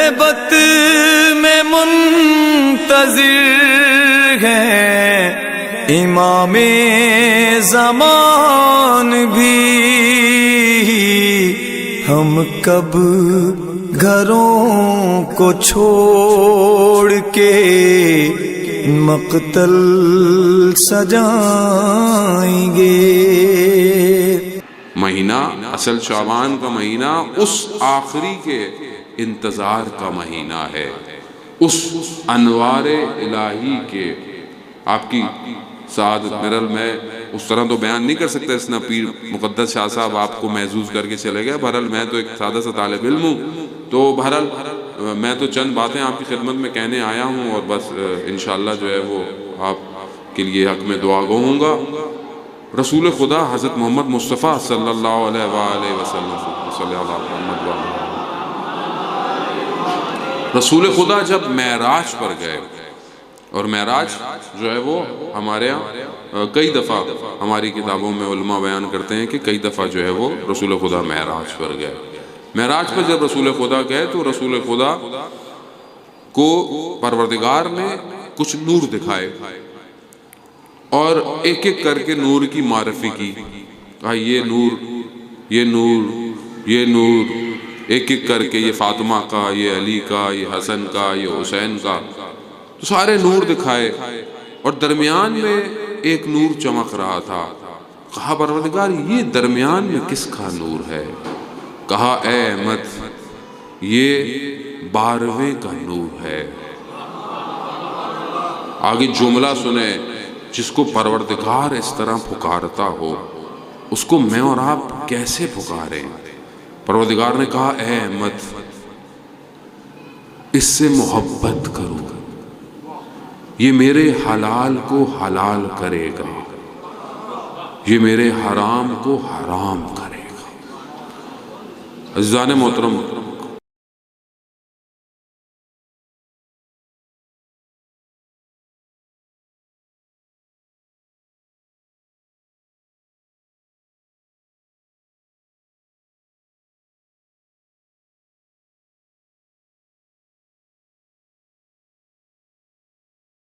غیبت میں منتظر ہیں امام زمان بھی، ہم کب گھروں کو چھوڑ کے مقتل سجائیں گے۔ مہینہ اصل شعبان کا مہینہ اس آخری کے انتظار کا مہینہ ہے، اس انوار الہی کے۔ آپ کی سعادت مرل میں اس طرح تو بیان نہیں کر سکتا، اس نے پیر مقدس شاہ صاحب آپ کو محظوظ کر کے چلے گئے۔ بہرحال میں تو ایک سادہ سا طالب علم ہوں، تو بہرحال میں تو چند باتیں آپ کی خدمت میں کہنے آیا ہوں، اور بس انشاءاللہ جو ہے وہ آپ کے لیے حق میں دعا گو ہوں گا۔ رسول خدا حضرت محمد مصطفیٰ صلی اللہ علیہ وآلہ وسلم، صلی اللہ علیہ وسلم، رسول خدا جب معراج پر گئے، اور معراج جو ہے وہ ہمارے ہاں کئی دفعہ ہماری کتابوں میں علماء بیان کرتے ہیں کہ کئی دفعہ جو ہے وہ رسول خدا معراج پر گئے۔ معراج پر جب رسول خدا گئے تو رسول خدا کو پروردگار نے کچھ نور دکھائے، اور ایک ایک کر کے نور کی معرفی کی، کہا یہ نور، یہ نور، یہ نور، ایک ایک کر کے یہ فاطمہ کا، یہ علی کا، یہ حسن کا، یہ حسین کا، تو سارے نور دکھائے، اور درمیان میں ایک نور چمک رہا تھا۔ کہا پروردگار یہ درمیان میں کس کا نور ہے؟ کہا اے احمد یہ 12ویں کا نور ہے۔ آگے جملہ سنیں، جس کو پروردگار اس طرح پکارتا ہو اس کو میں اور آپ کیسے پکاریں؟ پروردگار نے کہا اے احمد اس سے محبت کرو، یہ میرے حلال کو حلال کرے گا، یہ میرے حرام کو حرام کرے گا۔ عزیزان محترم،